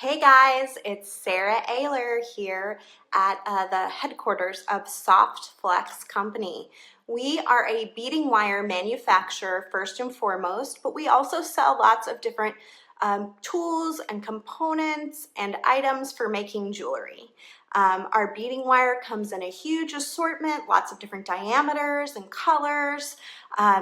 Hey guys, it's Sara Oehler here at the headquarters of Soft Flex Company. We are a beading wire manufacturer first and foremost, but we also sell lots of different tools and components and items for making jewelry. Our beading wire comes in a huge assortment, lots of different diameters and colors.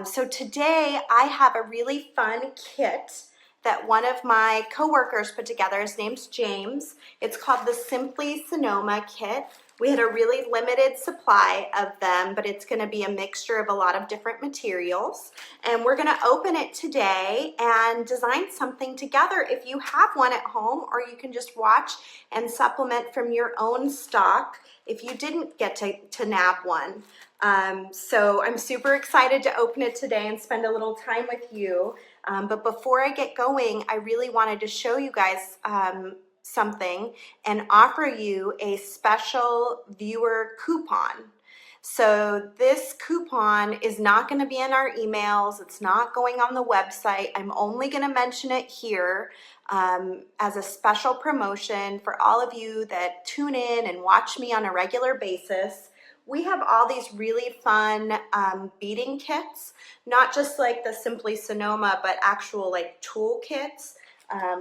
So today I have a really fun kit that one of my coworkers put together. His name's James. It's called the Simply Sonoma Kit. We had a really limited supply of them, but it's gonna be a mixture of a lot of different materials. And we're gonna open it today and design something together if you have one at home, or you can just watch and supplement from your own stock if you didn't get to nab one. So I'm super excited to open it today and spend a little time with you. But before I get going, I really wanted to show you guys something and offer you a special viewer coupon. So this coupon is not going to be in our emails. It's not going on the website. I'm only going to mention it here as a special promotion for all of you that tune in and watch me on a regular basis. We have all these really fun beading kits, not just like the Simply Sonoma, but actual like tool kits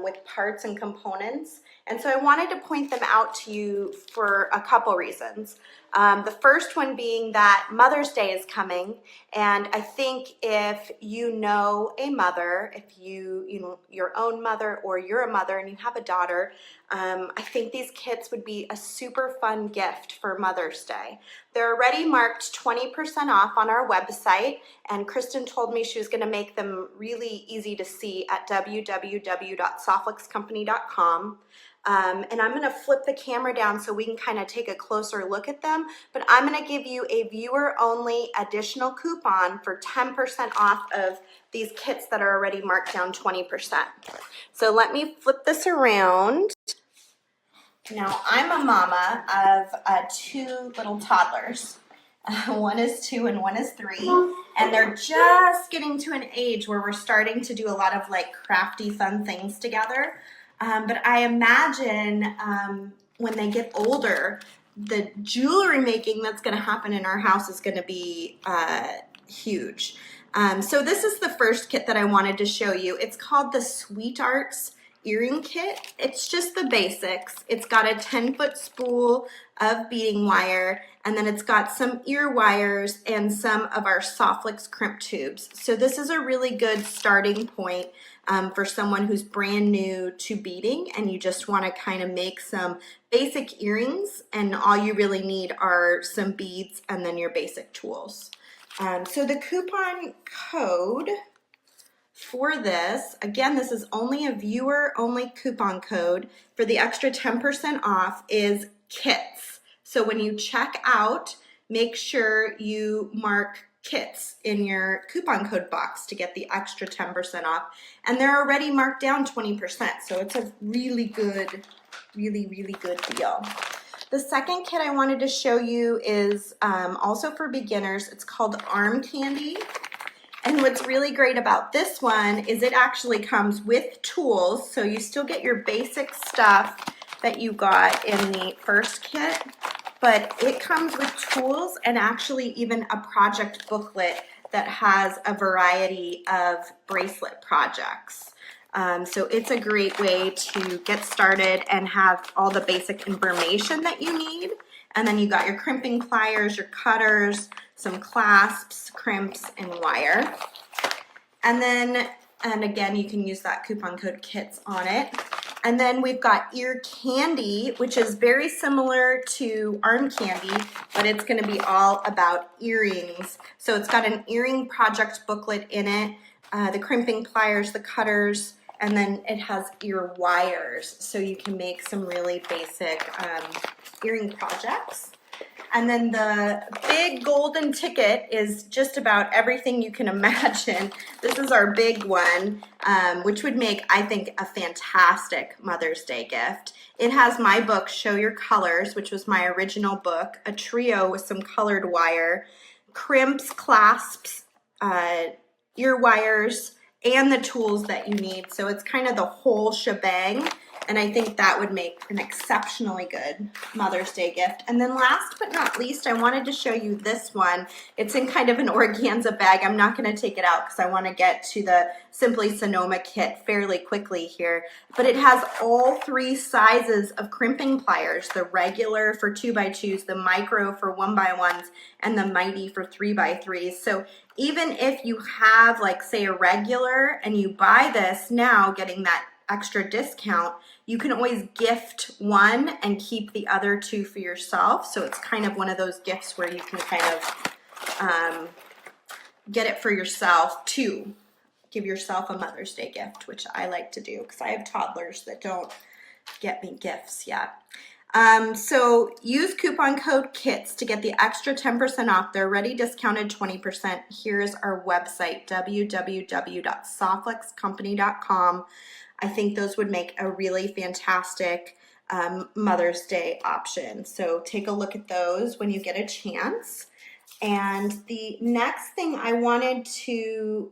with parts and components. And so I wanted to point them out to you for a couple reasons. The first one being that Mother's Day is coming, and I think if you know a mother, if you know your own mother, or you're a mother and you have a daughter, I think these kits would be a super fun gift for Mother's Day. They're already marked 20% off on our website, and Kristen told me she was going to make them really easy to see at www.softflexcompany.com. And I'm going to flip the camera down so we can kind of take a closer look at them, but I'm going to give you a viewer-only additional coupon for 10% off of these kits that are already marked down 20%. So let me flip this around. Now, I'm a mama of two little toddlers. One is 2 and one is 3, and they're just getting to an age where we're starting to do a lot of like crafty, fun things together. But I imagine when they get older, the jewelry making that's going to happen in our house is going to be huge. So this is the first kit that I wanted to show you. It's called the Sweet Arts Earring Kit. It's just the basics. It's got a 10-foot spool of beading wire, and then it's got some ear wires and some of our Soft Flex crimp tubes. So this is a really good starting point for someone who's brand new to beading and you just want to kind of make some basic earrings, and all you really need are some beads and then your basic tools. So the coupon code for this, again, this is only a viewer-only coupon code for the extra 10% off, is KITS. So when you check out, make sure you mark KITS in your coupon code box to get the extra 10% off. And they're already marked down 20%, so it's a really good, really good deal. The second kit I wanted to show you is also for beginners. It's called Arm Candy. And what's really great about this one is it actually comes with tools, so you still get your basic stuff that you got in the first kit, but it comes with tools and actually even a project booklet that has a variety of bracelet projects. So it's a great way to get started and have all the basic information that you need. And then you got your crimping pliers, your cutters, some clasps, crimps, and wire. And then, and again, you can use that coupon code KITS on it. And then we've got ear candy, which is very similar to arm candy, but it's going to be all about earrings. So it's got an earring project booklet in it, the crimping pliers, the cutters, and then it has ear wires, so you can make some really basic earring projects. And then the big golden ticket is just about everything you can imagine. This is our big one, which would make, I think, a fantastic Mother's Day gift. It has my book, Show Your Colors, which was my original book, a trio with some colored wire, crimps, clasps, ear wires, and the tools that you need. So it's kind of the whole shebang. And I think that would make an exceptionally good Mother's Day gift. And then last but not least, I wanted to show you this one. It's in kind of an organza bag. I'm not going to take it out because I want to get to the Simply Sonoma kit fairly quickly here. But it has all 3 sizes of crimping pliers, the regular for 2x2s, the micro for 1x1s, and the mighty for 3x3s. So even if you have, like, say, a regular and you buy this now, getting that extra discount, you can always gift one and keep the other 2 for yourself. So it's kind of one of those gifts where you can kind of get it for yourself too. Give yourself a Mother's Day gift, which I like to do because I have toddlers that don't get me gifts yet. So use coupon code KITS to get the extra 10% off. They're already discounted 20%. Here's our website, www.soflexcompany.com. I think those would make a really fantastic Mother's Day option. So take a look at those when you get a chance. And the next thing I wanted to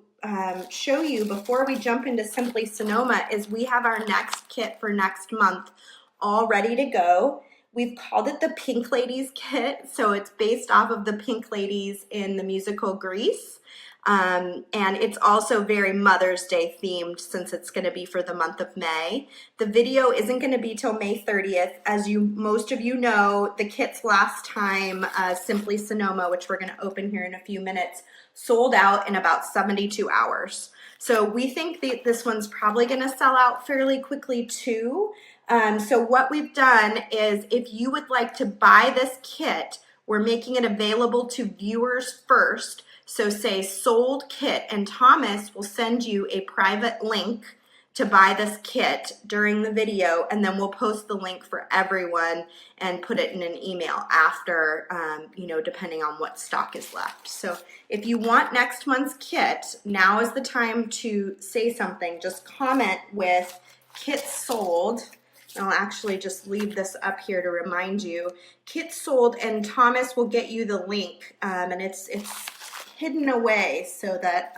show you before we jump into Simply Sonoma is we have our next kit for next month all ready to go. We've called it the Pink Ladies kit, so it's based off of the Pink Ladies in the musical Grease. And it's also very Mother's Day themed since it's going to be for the month of May. The video isn't going to be till May 30th. As most of you know, the kits last time, Simply Sonoma, which we're going to open here in a few minutes, sold out in about 72 hours. So we think that this one's probably going to sell out fairly quickly too. So what we've done is if you would like to buy this kit, we're making it available to viewers first. So say sold kit, and Thomas will send you a private link to buy this kit during the video, and then we'll post the link for everyone and put it in an email after, depending on what stock is left. So if you want next month's kit, now is the time to say something. Just comment with kit sold. I'll actually just leave this up here to remind you. Kit sold, and Thomas will get you the link, and it's hidden away so that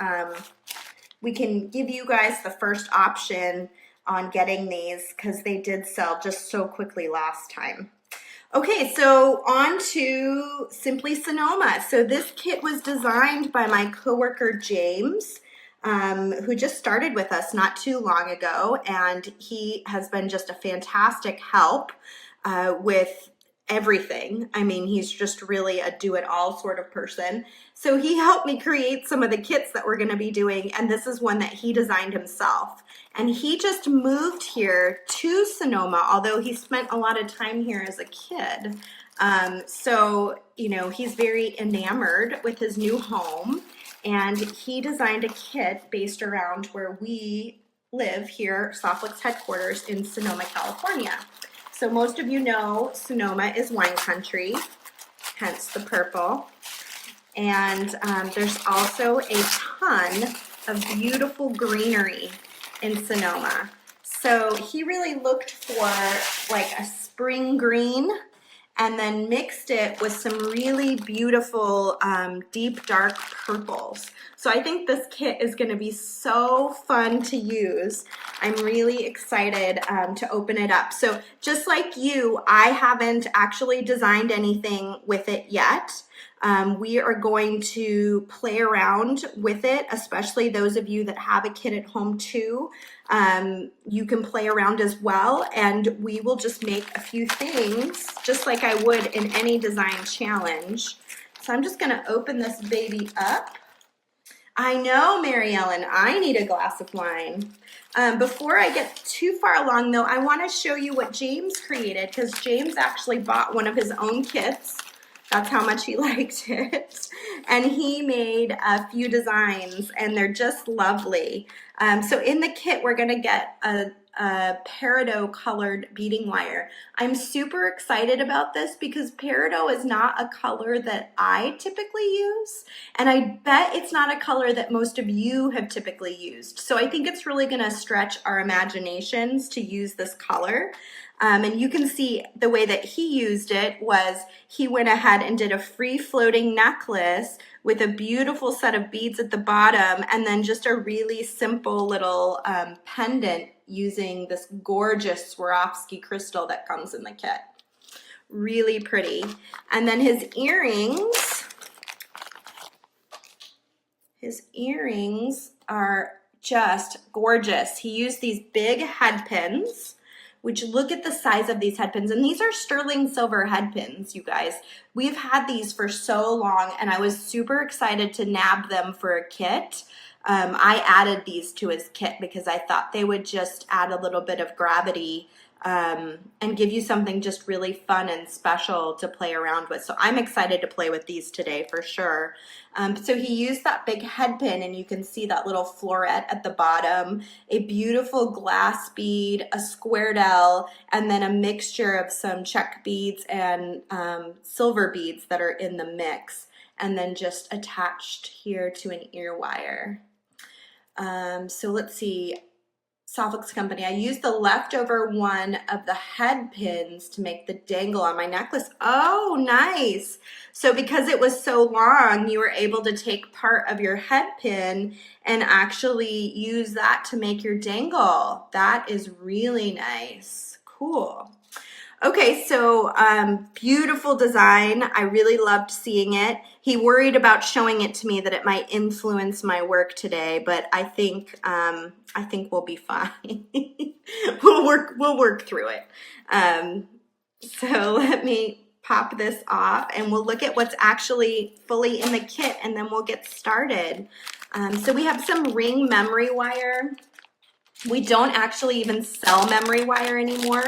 we can give you guys the first option on getting these because they did sell just so quickly last time. Okay, so on to Simply Sonoma. So this kit was designed by my coworker James, who just started with us not too long ago, and he has been just a fantastic help with everything. I mean, he's just really a do-it-all sort of person. So he helped me create some of the kits that we're going to be doing, and this is one that he designed himself. And he just moved here to Sonoma, although he spent a lot of time here as a kid. He's very enamored with his new home, and he designed a kit based around where we live here, Soflex headquarters in Sonoma, California. So most of you know Sonoma is wine country, hence the purple. And there's also a ton of beautiful greenery in Sonoma. So he really looked for like a spring green and then mixed it with some really beautiful deep dark purples. So I think this kit is going to be so fun to use. I'm really excited to open it up. So just like you, I haven't actually designed anything with it yet. We are going to play around with it, especially those of you that have a kit at home too. You can play around as well, and we will just make a few things just like I would in any design challenge. So I'm just going to open this baby up. I know, Mary Ellen, I need a glass of wine. Before I get too far along though, I want to show you what James created, because James actually bought one of his own kits. That's how much he liked it. And he made a few designs, and they're just lovely. So in the kit, we're going to get a Peridot colored beading wire. I'm super excited about this because Peridot is not a color that I typically use, and I bet it's not a color that most of you have typically used. So I think it's really going to stretch our imaginations to use this color. And you can see the way that he used it was he went ahead and did a free floating necklace with a beautiful set of beads at the bottom, and then just a really simple little pendant using this gorgeous Swarovski crystal that comes in the kit. Really pretty. And then his earrings are just gorgeous. He used these big head pins, which look at the size of these head pins. And these are sterling silver head pins, you guys. We've had these for so long, and I was super excited to nab them for a kit. I added these to his kit because I thought they would just add a little bit of gravity and give you something just really fun and special to play around with. So I'm excited to play with these today for sure. So he used that big head pin, and you can see that little floret at the bottom, a beautiful glass bead, a squared L, and then a mixture of some check beads and silver beads that are in the mix, and then just attached here to an ear wire. So let's see. Sofix Company. I used the leftover one of the head pins to make the dangle on my necklace. Oh, nice. So because it was so long, you were able to take part of your head pin and actually use that to make your dangle. That is really nice. Cool. Okay, so beautiful design. I really loved seeing it. He worried about showing it to me that it might influence my work today, but I think we'll be fine. We'll work through it. So let me pop this off, and we'll look at what's actually fully in the kit, and then we'll get started. So we have some ring memory wire. We don't actually even sell memory wire anymore.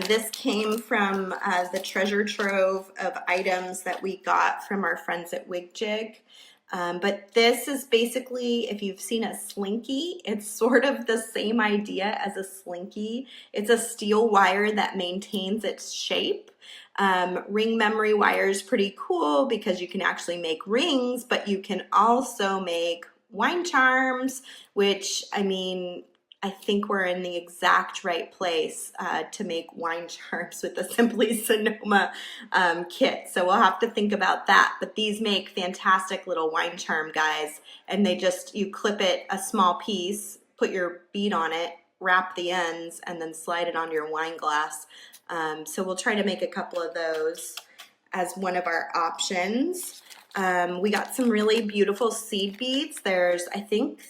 This came from the treasure trove of items that we got from our friends at Wig Jig. But this is basically, if you've seen a slinky, it's sort of the same idea as a slinky. It's a steel wire that maintains its shape. Ring memory wire is pretty cool because you can actually make rings, but you can also make wine charms, which, I mean, I think we're in the exact right place to make wine charms with the Simply Sonoma kit. So we'll have to think about that. But these make fantastic little wine charm guys. And you clip it a small piece, put your bead on it, wrap the ends, and then slide it onto your wine glass. So we'll try to make a couple of those as one of our options. We got some really beautiful seed beads. There's, I think,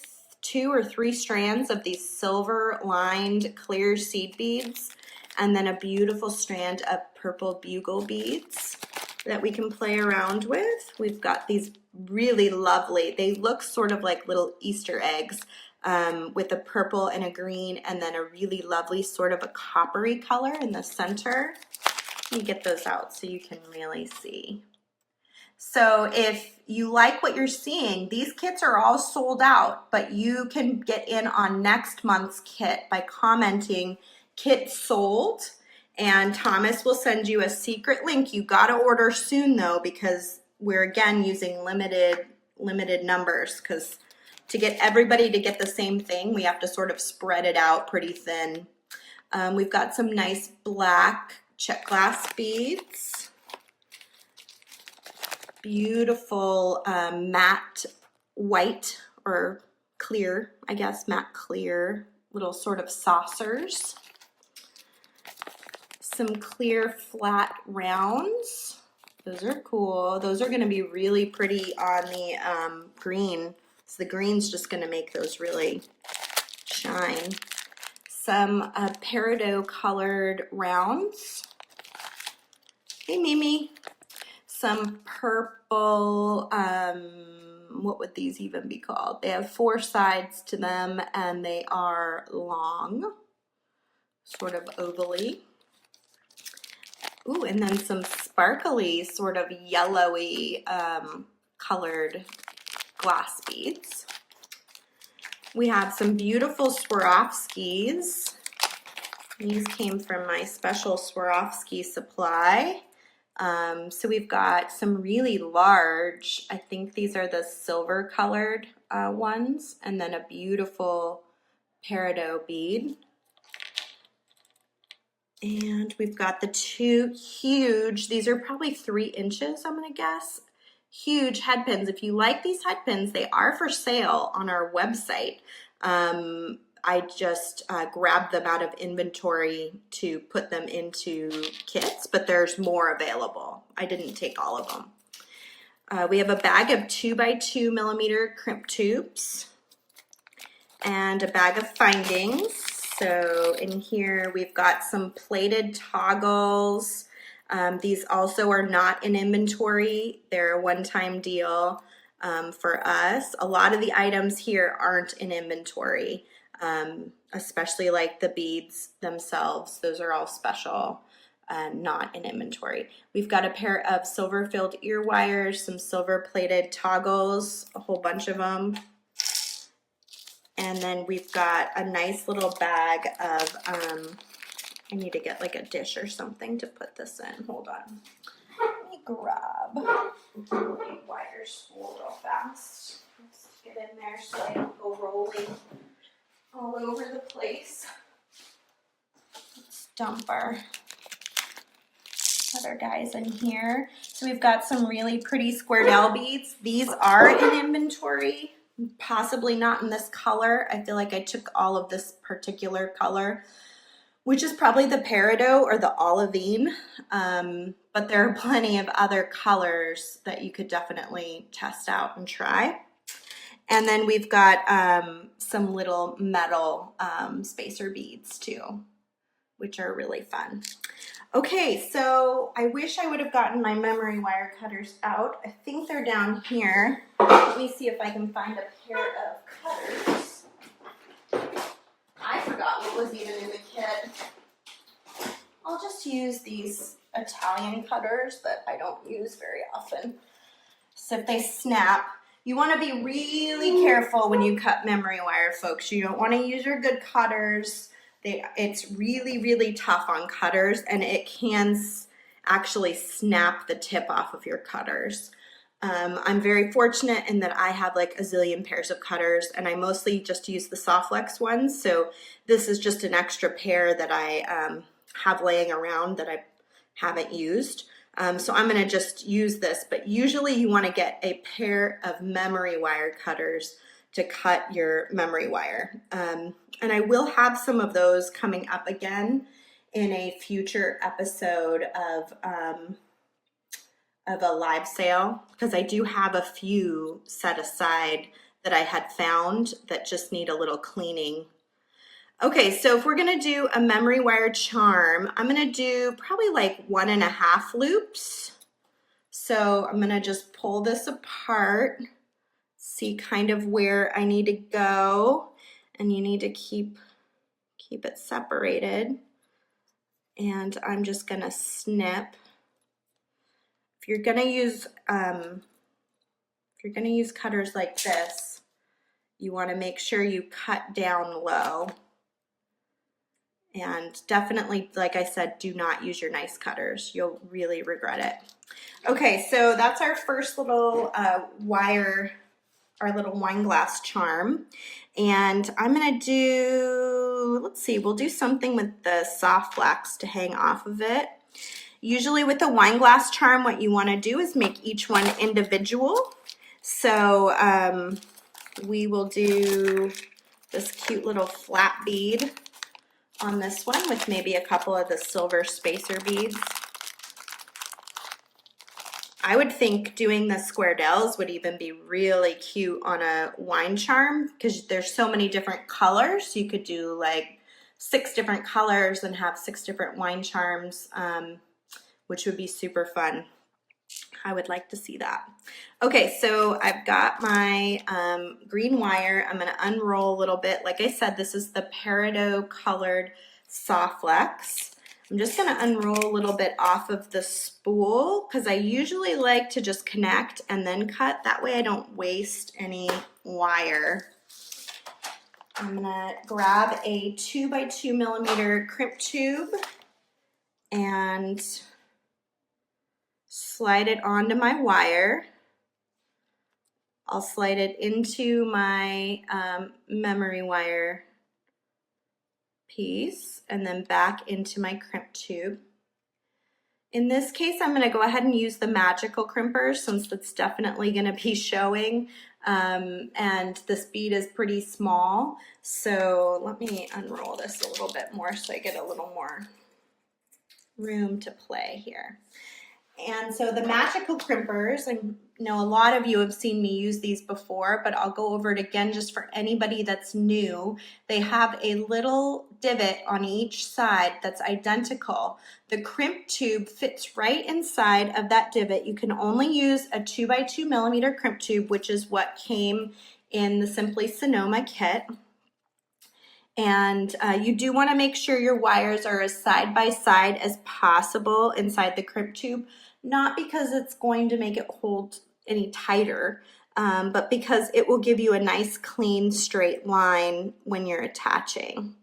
2 or 3 strands of these silver lined clear seed beads, and then a beautiful strand of purple bugle beads that we can play around with. We've got these really lovely, they look sort of like little Easter eggs with a purple and a green, and then a really lovely sort of a coppery color in the center. Let me get those out so you can really see. So if you like what you're seeing, these kits are all sold out, but you can get in on next month's kit by commenting "kit sold," and Thomas will send you a secret link. You got to order soon though, because we're again using limited numbers, because to get everybody to get the same thing, we have to sort of spread it out pretty thin. We've got some nice black check glass beads. Beautiful matte white, or clear, I guess, matte clear little sort of saucers. Some clear flat rounds. Those are cool. Those are going to be really pretty on the green. So the green's just going to make those really shine. Some Peridot colored rounds. Hey, Mimi. Some purple, what would these even be called? They have 4 sides to them, and they are long, sort of ovally. Ooh, and then some sparkly, sort of yellowy colored glass beads. We have some beautiful Swarovskis. These came from my special Swarovski supply. So we've got some really large, I think these are the silver colored ones, and then a beautiful Peridot bead. And we've got the 2 huge, these are probably 3 inches, I'm gonna guess, huge head pins. If you like these head pins, they are for sale on our website. I just grabbed them out of inventory to put them into kits, but there's more available. I didn't take all of them. We have a bag of 2x2 millimeter crimp tubes and a bag of findings. So in here we've got some plated toggles. These also are not in inventory. They're a one-time deal for us. A lot of the items here aren't in inventory, especially like the beads themselves. Those are all special, not in inventory. We've got a pair of silver-filled ear wires, some silver-plated toggles, a whole bunch of them. And then we've got a nice little bag of, I need to get like a dish or something to put this in. Hold on. Let me grab the wire spool real fast. Let's get in there so I don't go rolling all over the place. Let's dump our other guys in here. So we've got some really pretty square beads. These are in inventory. Possibly not in this color. I feel like I took all of this particular color, which is probably the Peridot or the olivine, but there are plenty of other colors that you could definitely test out and try. And then we've got some little metal spacer beads too, which are really fun. Okay, so I wish I would have gotten my memory wire cutters out. I think they're down here. Let me see if I can find a pair of cutters. I forgot what was even in the kit. I'll just use these Italian cutters that I don't use very often. So if they snap, you want to be really careful when you cut memory wire, folks. You don't want to use your good cutters. It's really, really tough on cutters, and it can actually snap the tip off of your cutters. I'm very fortunate in that I have like a zillion pairs of cutters, and I mostly just use the Softflex ones. So this is just an extra pair that I have laying around that I haven't used. So I'm going to just use this, but usually you want to get a pair of memory wire cutters to cut your memory wire. And I will have some of those coming up again in a future episode of a live sale, because I do have a few set aside that I had found that just need a little cleaning. Okay, so if we're gonna do a memory wire charm, I'm gonna do probably like 1.5 loops. So I'm gonna just pull this apart, see kind of where I need to go, and you need to keep it separated. And I'm just gonna snip. If you're gonna use cutters like this, you want to make sure you cut down low. And definitely, like I said, do not use your nice cutters. You'll really regret it. Okay, so that's our first little wire, our little wine glass charm. And I'm gonna do, let's see, we'll do something with the Softflex to hang off of it. Usually with a wine glass charm, what you wanna do is make each one individual. So we will do this cute little flat bead on this one with maybe a couple of the silver spacer beads. I would think doing the square dells would even be really cute on a wine charm, because there's so many different colors. You could do like 6 different colors and have 6 different wine charms, which would be super fun. I would like to see that. Okay, so I've got my green wire. I'm going to unroll a little bit. Like I said, this is the Peridot colored Softflex. I'm just going to unroll a little bit off of the spool, because I usually like to just connect and then cut. That way I don't waste any wire. I'm going to grab a 2x2 millimeter crimp tube and slide it onto my wire. I'll slide it into my memory wire piece and then back into my crimp tube. In this case, I'm gonna go ahead and use the magical crimpers since it's definitely gonna be showing, and this bead is pretty small. So let me unroll this a little bit more so I get a little more room to play here. And so the magical crimpers, I know a lot of you have seen me use these before, but I'll go over it again just for anybody that's new. They have a little divot on each side that's identical. The crimp tube fits right inside of that divot. You can only use a 2x2 millimeter crimp tube, which is what came in the Simply Sonoma kit. And you do want to make sure your wires are as side by side as possible inside the crimp tube, not because it's going to make it hold any tighter, but because it will give you a nice clean straight line when you're attaching.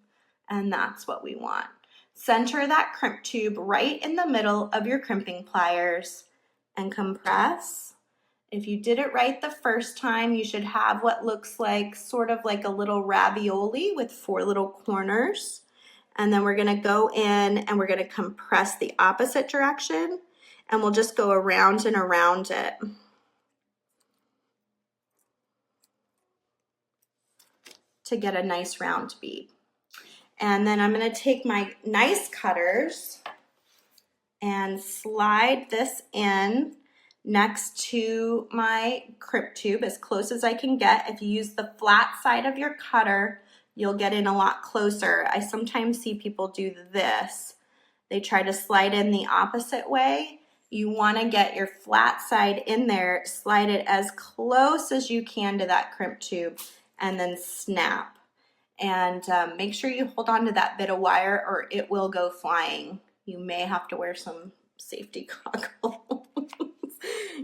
And that's what we want. Center that crimp tube right in the middle of your crimping pliers and compress. If you did it right the first time, you should have what looks like sort of like a little ravioli with 4 little corners. And then we're gonna go in and we're gonna compress the opposite direction, and we'll just go around and around it. To get a nice round bead. And then I'm gonna take my nice cutters and slide this in next to my crimp tube as close as I can get. If you use the flat side of your cutter, you'll get in a lot closer. I sometimes see people do this. They try to slide in the opposite way. You want to get your flat side in there, slide it as close as you can to that crimp tube, and then snap. And make sure you hold on to that bit of wire or it will go flying. You may have to wear some safety goggles.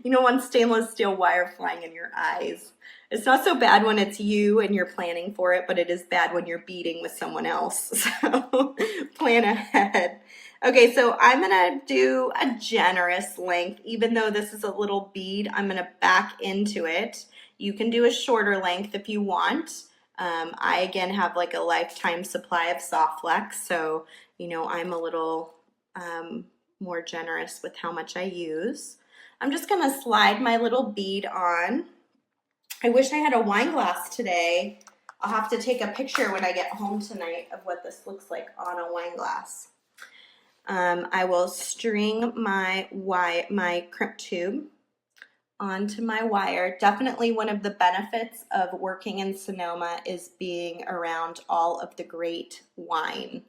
You don't want stainless steel wire flying in your eyes. It's not so bad when it's you and you're planning for it, but it is bad when you're beading with someone else. So plan ahead. Okay, so I'm gonna do a generous length. Even though this is a little bead, I'm gonna back into it. You can do a shorter length if you want. I again have like a lifetime supply of soft flex, so you know I'm a little more generous with how much I use. I'm just gonna slide my little bead on. I wish I had a wine glass today. I'll have to take a picture when I get home tonight of what this looks like on a wine glass. I will string my crimp tube onto my wire. Definitely one of the benefits of working in Sonoma is being around all of the great wine.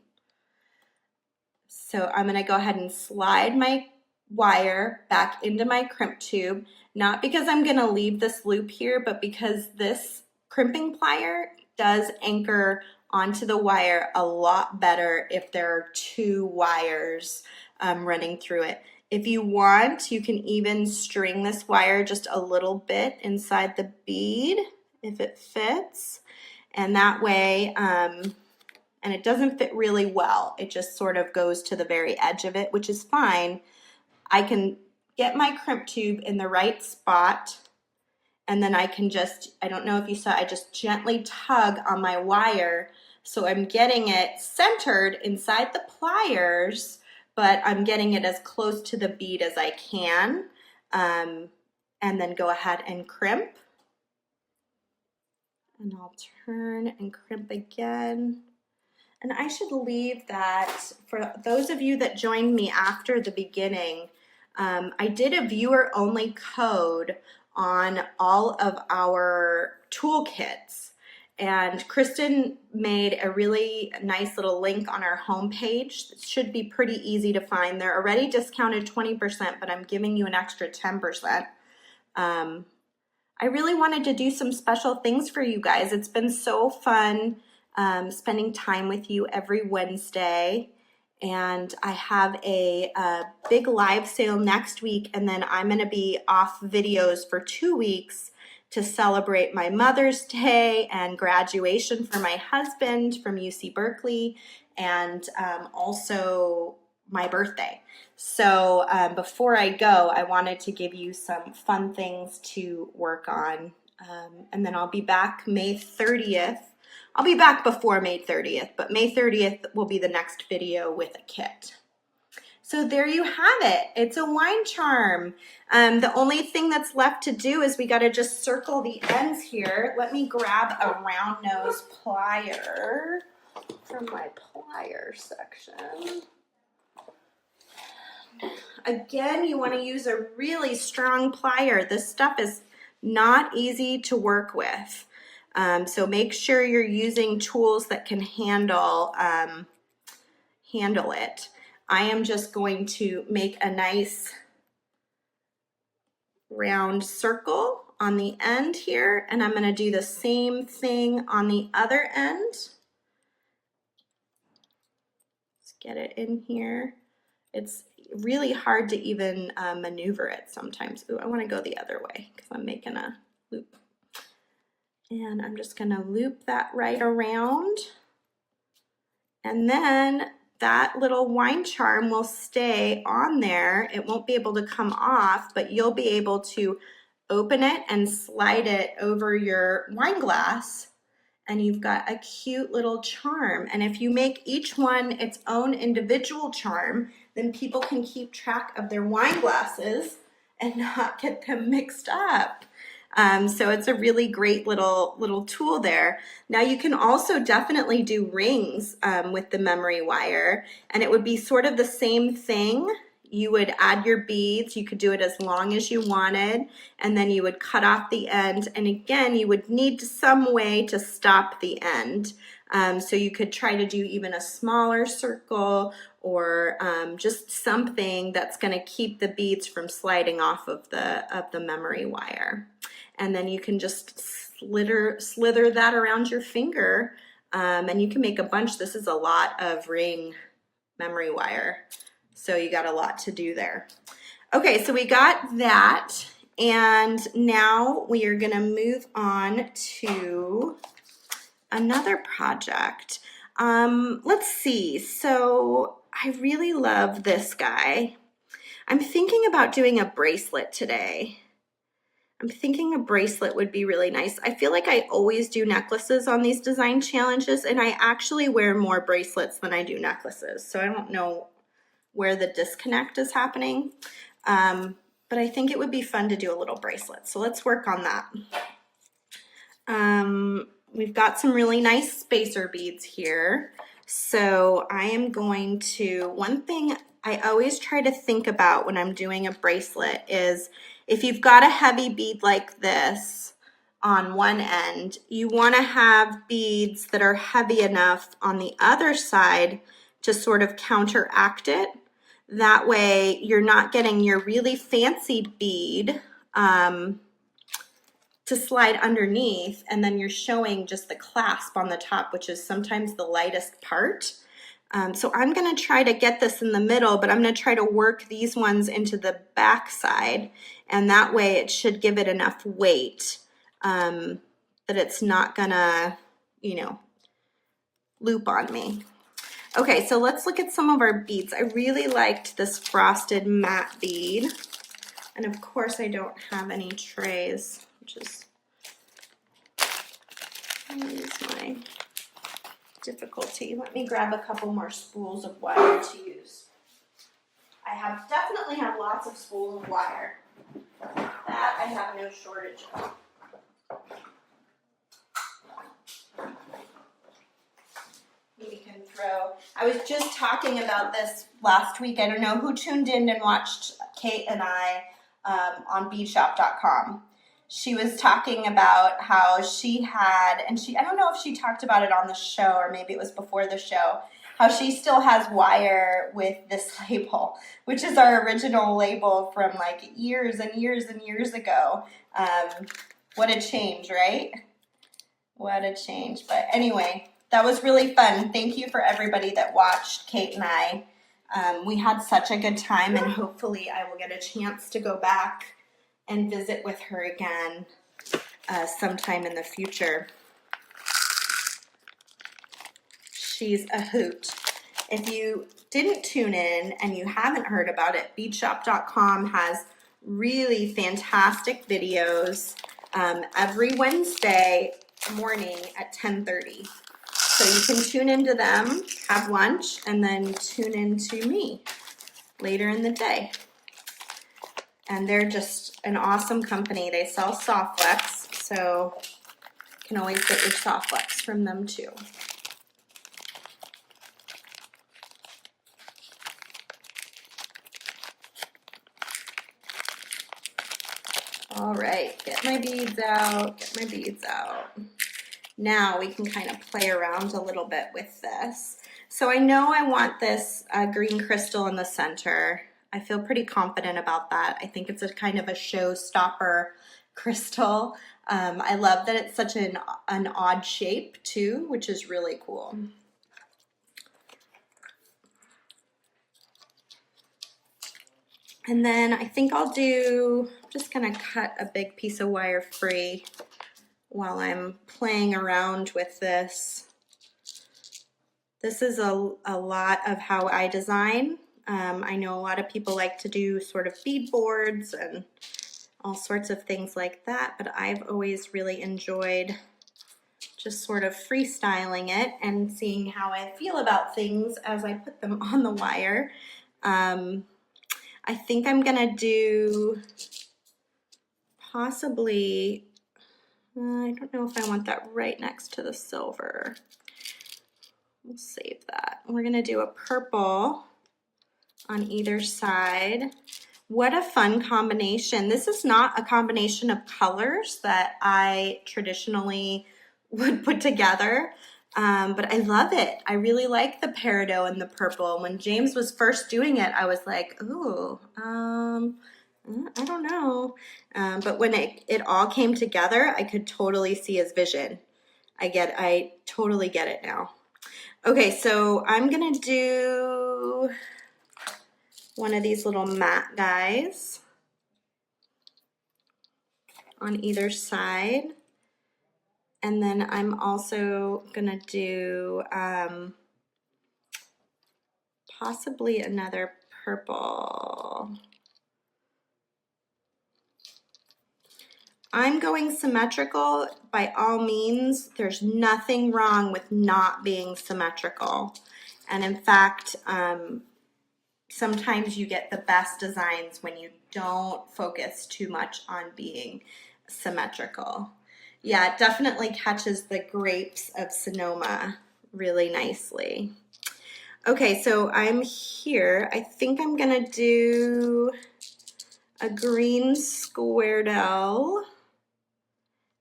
So I'm gonna go ahead and slide my wire back into my crimp tube, not because I'm going to leave this loop here, but because this crimping plier does anchor onto the wire a lot better if there are 2 wires running through it. If you want, you can even string this wire just a little bit inside the bead if it fits, and that way, and it doesn't fit really well. It just sort of goes to the very edge of it, which is fine. I can get my crimp tube in the right spot, and then I can just, I don't know if you saw, I just gently tug on my wire, so I'm getting it centered inside the pliers, but I'm getting it as close to the bead as I can, and then go ahead and crimp. And I'll turn and crimp again. And I should leave that, for those of you that joined me after the beginning, I did a viewer-only code on all of our toolkits, and Kristen made a really nice little link on our homepage. It should be pretty easy to find. They're already discounted 20%, but I'm giving you an extra 10%. I really wanted to do some special things for you guys. It's been so fun spending time with you every Wednesday. And I have a big live sale next week, and then I'm going to be off videos for 2 weeks to celebrate my Mother's Day and graduation for my husband from UC Berkeley, and also my birthday. So before I go, I wanted to give you some fun things to work on, and then I'll be back May 30th. I'll be back before May 30th, but May 30th will be the next video with a kit. So there you have it. It's a wine charm. The only thing that's left to do is we got to just circle the ends here. Let me grab a round nose plier from my plier section. Again, you want to use a really strong plier. This stuff is not easy to work with. So make sure you're using tools that can handle it. I am just going to make a nice round circle on the end here, and I'm going to do the same thing on the other end. Let's get it in here. It's really hard to even maneuver it sometimes. Ooh, I want to go the other way because I'm making a loop. And I'm just going to loop that right around. And then that little wine charm will stay on there. It won't be able to come off, but you'll be able to open it and slide it over your wine glass, and you've got a cute little charm. And if you make each one its own individual charm, then people can keep track of their wine glasses and not get them mixed up. So it's a really great little tool there. Now you can also definitely do rings with the memory wire, and it would be sort of the same thing. You would add your beads, you could do it as long as you wanted, and then you would cut off the end, and again you would need some way to stop the end. So you could try to do even a smaller circle, or just something that's going to keep the beads from sliding off of the memory wire. And then you can just slither that around your finger, and you can make a bunch. This is a lot of ring memory wire, so you got a lot to do there. Okay, so we got that, and now we are going to move on to another project. Let's see. So I really love this guy. I'm thinking about doing a bracelet today. I'm thinking a bracelet would be really nice. I feel like I always do necklaces on these design challenges, and I actually wear more bracelets than I do necklaces. So I don't know where the disconnect is happening. But I think it would be fun to do a little bracelet. So let's work on that. We've got some really nice spacer beads here. So I am going to, one thing I always try to think about when I'm doing a bracelet is, if you've got a heavy bead like this on one end, you want to have beads that are heavy enough on the other side to sort of counteract it. That way you're not getting your really fancy bead to slide underneath, and then you're showing just the clasp on the top, which is sometimes the lightest part. So I'm going to try to get this in the middle, but I'm going to try to work these ones into the back side, and that way it should give it enough weight that it's not going to, loop on me. Okay, so let's look at some of our beads. I really liked this frosted matte bead, and of course I don't have any trays, which is my difficulty. Let me grab a couple more spools of wire to use. I definitely have lots of spools of wire. That I have no shortage of. We can throw. I was just talking about this last week. I don't know who tuned in and watched Kate and I on beadshop.com. She was talking about how she had, and I don't know if she talked about it on the show or maybe it was before the show, how she still has wire with this label, which is our original label from like years and years and years ago. What a change, right? What a change. But anyway, that was really fun. Thank you for everybody that watched Kate and I. We had such a good time, and hopefully I will get a chance to go back and visit with her again sometime in the future. She's a hoot. If you didn't tune in and you haven't heard about it, beadshop.com has really fantastic videos every Wednesday morning at 10:30. So you can tune into them, have lunch, and then tune into me. later in the day. And they're just an awesome company. They sell soft flex, so you can always get your soft flex from them too. All right, get my beads out, get my beads out. Now we can kind of play around a little bit with this. So I know I want this green crystal in the center. I feel pretty confident about that. I think it's a kind of a showstopper crystal. I love that it's such an odd shape too, which is really cool. And then I think I'm just gonna cut a big piece of wire free while I'm playing around with this. This is a lot of how I design. I know a lot of people like to do sort of bead boards and all sorts of things like that, but I've always really enjoyed just sort of freestyling it and seeing how I feel about things as I put them on the wire. I think I'm gonna do possibly, I don't know if I want that right next to the silver. We'll save that. We're gonna do a purple on either side. What a fun combination. This is not a combination of colors that I traditionally would put together, but I love it. I really like the peridot and the purple. When James was first doing it, I was like, ooh, I don't know. But when it all came together, I could totally see his vision. I totally get it now. Okay, so I'm gonna do one of these little matte guys on either side. And then I'm also gonna do possibly another purple. I'm going symmetrical by all means. There's nothing wrong with not being symmetrical. And in fact, sometimes you get the best designs when you don't focus too much on being symmetrical. Yeah, it definitely catches the grapes of Sonoma really nicely. Okay, so I'm here. I think I'm gonna do a green squared L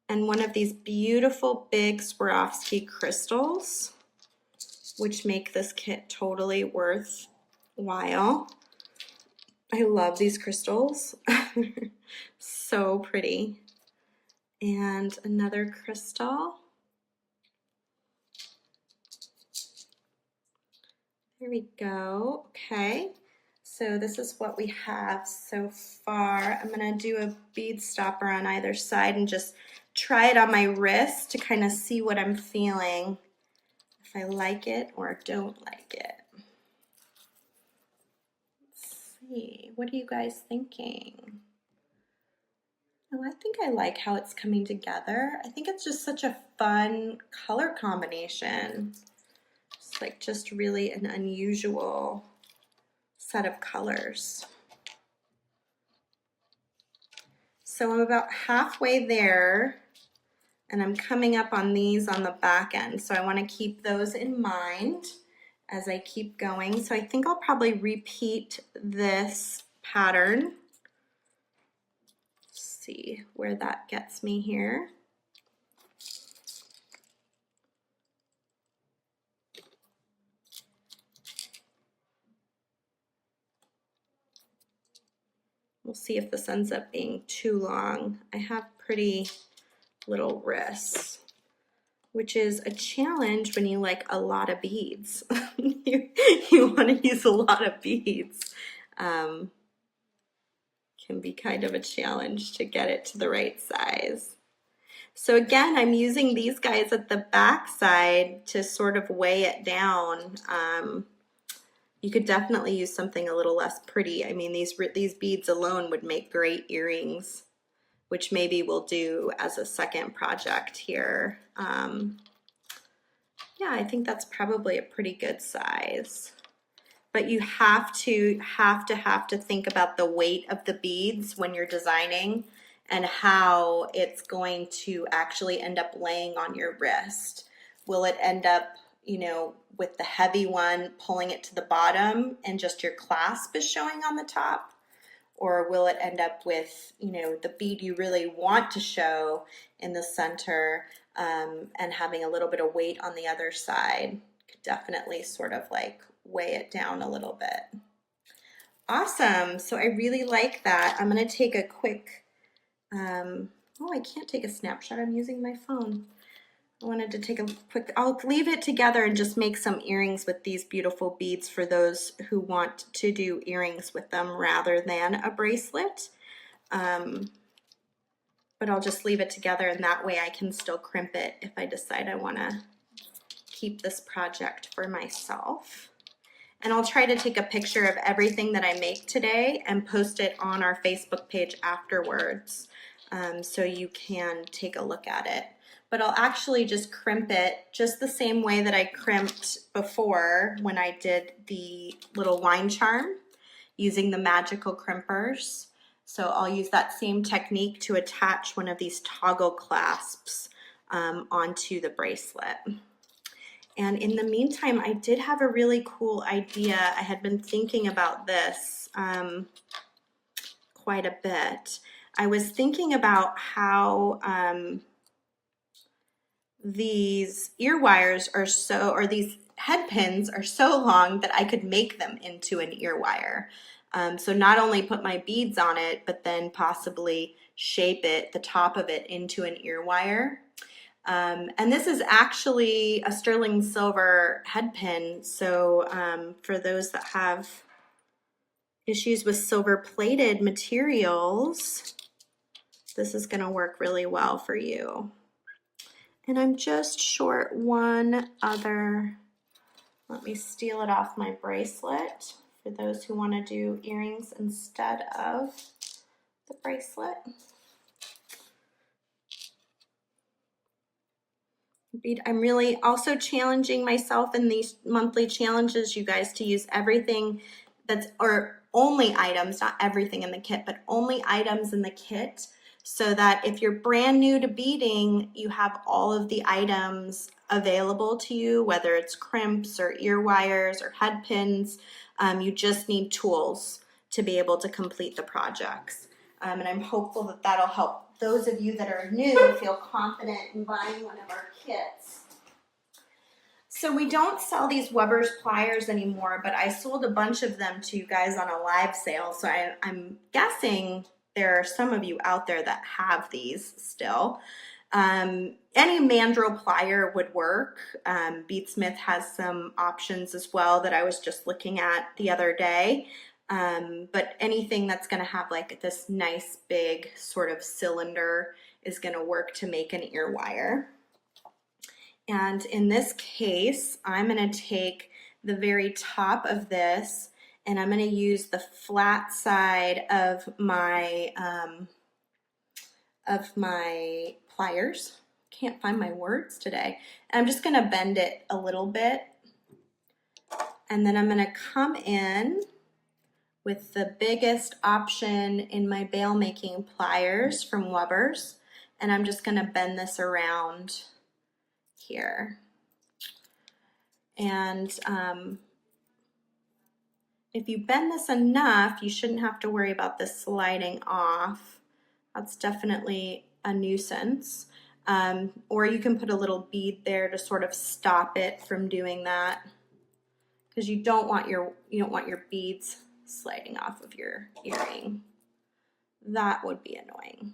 and one of these beautiful big Swarovski crystals, which make this kit totally worthwhile. I love these crystals. So pretty. And another crystal. There we go. Okay. So this is what we have so far. I'm going to do a bead stopper on either side and just try it on my wrist to kind of see what I'm feeling, if I like it or don't like it. Let's see. What are you guys thinking? Oh, I think I like how it's coming together. I think it's just such a fun color combination. It's like just really an unusual set of colors. So I'm about halfway there and I'm coming up on these on the back end. So I want to keep those in mind as I keep going. So I think I'll probably repeat this pattern. See where that gets me here. We'll see if this ends up being too long. I have pretty little wrists, which is a challenge when you like a lot of beads. you want to use a lot of beads. Can be kind of a challenge to get it to the right size. So again, I'm using these guys at the back side to sort of weigh it down. You could definitely use something a little less pretty. I mean, these beads alone would make great earrings, which maybe we'll do as a second project here. Yeah, I think that's probably a pretty good size. but you have to think about the weight of the beads when you're designing and how it's going to actually end up laying on your wrist. Will it end up, you know, with the heavy one pulling it to the bottom and just your clasp is showing on the top? Or will it end up with, you know, the bead you really want to show in the center, and having a little bit of weight on the other side? Could definitely sort of like weigh it down a little bit. Awesome. So I really like that. I'm going to take a quick, oh, I can't take a snapshot. I'm using my phone. I wanted to take a quick, I'll leave it together and just make some earrings with these beautiful beads for those who want to do earrings with them rather than a bracelet. But I'll just leave it together, and that way I can still crimp it if I decide I want to keep this project for myself. And I'll try to take a picture of everything that I make today and post it on our Facebook page afterwards, so you can take a look at it. But I'll actually just crimp it just the same way that I crimped before when I did the little wine charm using the magical crimpers. So I'll use that same technique to attach one of these toggle clasps onto the bracelet. And in the meantime, I did have a really cool idea. I had been thinking about this quite a bit. I was thinking about how these ear wires are so, or these head pins are so long that I could make them into an ear wire. So not only put my beads on it, but then possibly shape it, the top of it, into an ear wire. And this is actually a sterling silver head pin. So for those that have issues with silver plated materials, this is going to work really well for you. And I'm just short one other, let me steal it off my bracelet for those who want to do earrings instead of the bracelet. I'm really also challenging myself in these monthly challenges, you guys, to use everything that's, or only items, not everything in the kit, but only items in the kit, so that if you're brand new to beading, you have all of the items available to you, whether it's crimps or ear wires or head pins. You just need tools to be able to complete the projects. And I'm hopeful that that'll help those of you that are new feel confident in buying one of our kits. So we don't sell these Weber's pliers anymore, but I sold a bunch of them to you guys on a live sale. So I'm guessing there are some of you out there that have these still. Any mandrel plier would work. Beadsmith has some options as well that I was just looking at the other day. But anything that's going to have like this nice big sort of cylinder is going to work to make an ear wire. And in this case, I'm going to take the very top of this and I'm going to use the flat side of my pliers. Can't find my words today. And I'm just going to bend it a little bit. And then I'm going to come in with the biggest option in my bail making pliers from Weber's, and I'm just going to bend this around here. And if you bend this enough, you shouldn't have to worry about this sliding off. That's definitely a nuisance. Or you can put a little bead there to sort of stop it from doing that, because you don't want your beads sliding off of your earring. That would be annoying.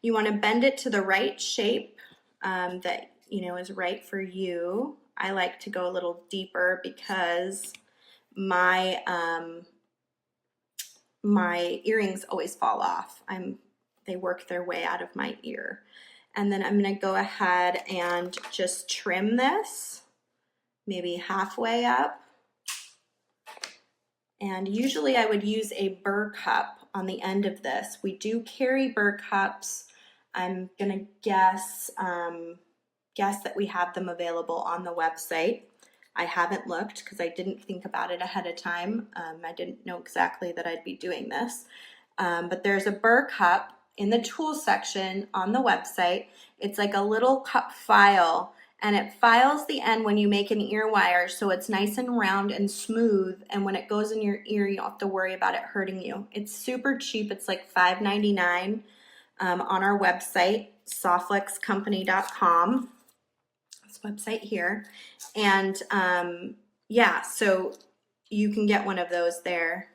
You want to bend it to the right shape that is right for you. I like to go a little deeper because my my earrings always fall off. They work their way out of my ear. And then I'm going to go ahead and just trim this maybe halfway up. And usually I would use a burr cup on the end of this. We do carry burr cups. I'm going to guess that we have them available on the website. I haven't looked because I didn't think about it ahead of time. I didn't know exactly that I'd be doing this. But there's a burr cup in the tools section on the website. It's like a little cup file, and it files the end when you make an ear wire, so it's nice and round and smooth, and when it goes in your ear, you don't have to worry about it hurting you. It's super cheap. It's like $5.99 on our website, softflexcompany.com. This website here. And yeah, so you can get one of those there.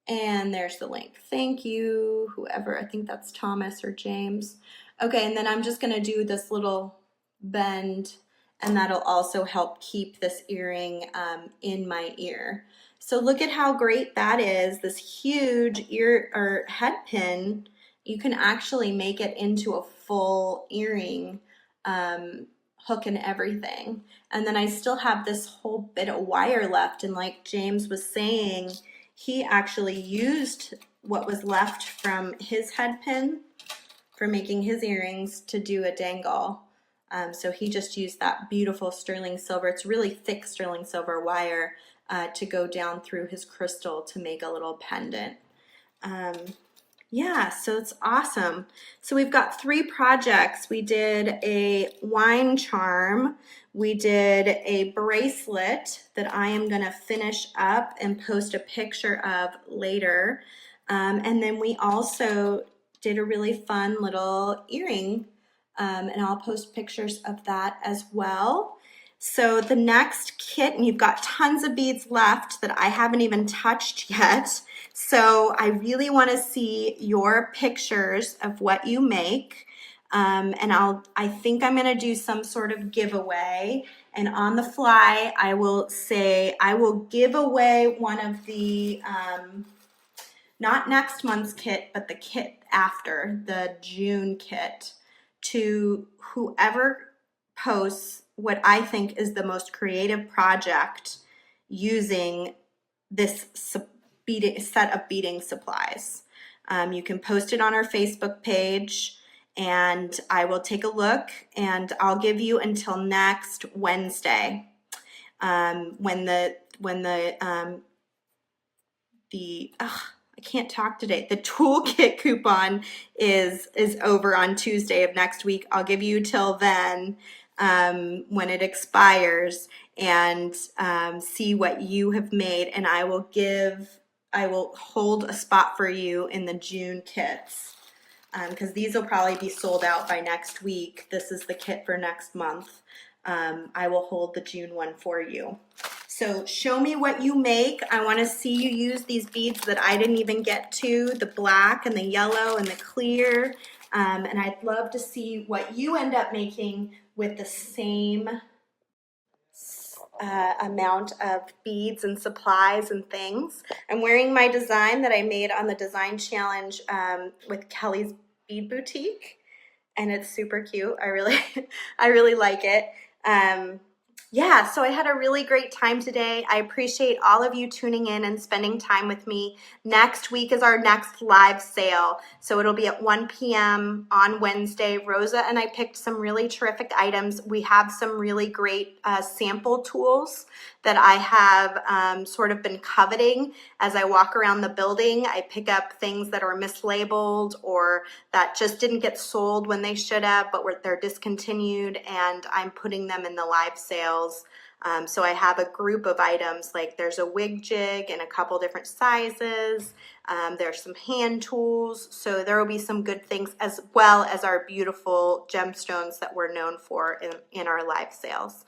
And there's the link. Thank you, whoever. I think that's Thomas or James. Okay, and then I'm just going to do this little bend, and that'll also help keep this earring in my ear. So look at how great that is. This huge ear or head pin, you can actually make it into a full earring, hook and everything. And then I still have this whole bit of wire left, and like James was saying, he actually used what was left from his head pin for making his earrings to do a dangle. So he just used that beautiful sterling silver, it's really thick sterling silver wire to go down through his crystal to make a little pendant. Yeah, so it's awesome. So we've got 3 projects. We did a wine charm. We did a bracelet that I am going to finish up and post a picture of later. And then we also did a really fun little earring, and I'll post pictures of that as well. So the next kit, and you've got tons of beads left that I haven't even touched yet. So I really want to see your pictures of what you make. And I think I'm going to do some sort of giveaway. And on the fly, I will say I will give away one of the, not next month's kit, but the kit after, the June kit, to whoever posts what I think is the most creative project using this set of beading supplies. You can post it on our Facebook page, and I will take a look, and I'll give you until next Wednesday when I can't talk today. The toolkit coupon is over on Tuesday of next week. I'll give you till then when it expires, and see what you have made, and I will hold a spot for you in the June kits, because these will probably be sold out by next week. This is the kit for next month. I will hold the June one for you. So show me what you make. I want to see you use these beads that I didn't even get to, the black and the yellow and the clear. And I'd love to see what you end up making with the same amount of beads and supplies and things. I'm wearing my design that I made on the design challenge with Kelly's Bead Boutique, and it's super cute. I really like it. Yeah, so I had a really great time today. I appreciate all of you tuning in and spending time with me. Next week is our next live sale, so it'll be at 1 p.m. on Wednesday. Rosa and I picked some really terrific items. We have some really great sample tools that I have sort of been coveting as I walk around the building. I pick up things that are mislabeled or that just didn't get sold when they should have, but they're discontinued, and I'm putting them in the live sales. So I have a group of items, like there's a wig jig in a couple different sizes. There's some hand tools. So there will be some good things, as well as our beautiful gemstones that we're known for in our live sales.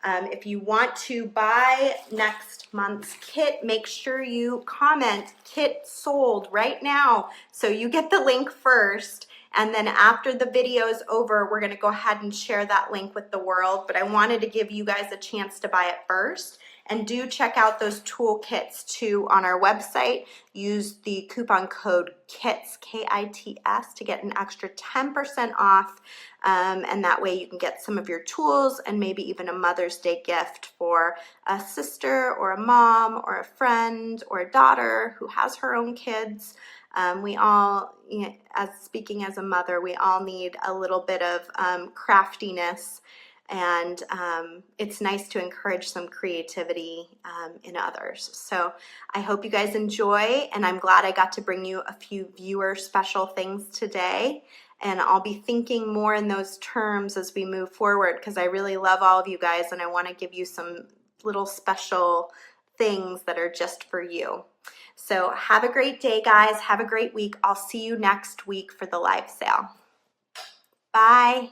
If you want to buy next month's kit, make sure you comment "kit sold" right now, so you get the link first. And then after the video is over, we're going to go ahead and share that link with the world. But I wanted to give you guys a chance to buy it first. And do check out those toolkits too on our website. Use the coupon code KITS, K-I-T-S, to get an extra 10% off. And that way you can get some of your tools and maybe even a Mother's Day gift for a sister or a mom or a friend or a daughter who has her own kids. We all, speaking as a mother, we all need a little bit of craftiness and it's nice to encourage some creativity in others. So I hope you guys enjoy, and I'm glad I got to bring you a few viewer special things today. And I'll be thinking more in those terms as we move forward, because I really love all of you guys and I want to give you some little special things that are just for you. So have a great day, guys. Have a great week. I'll see you next week for the live sale. Bye.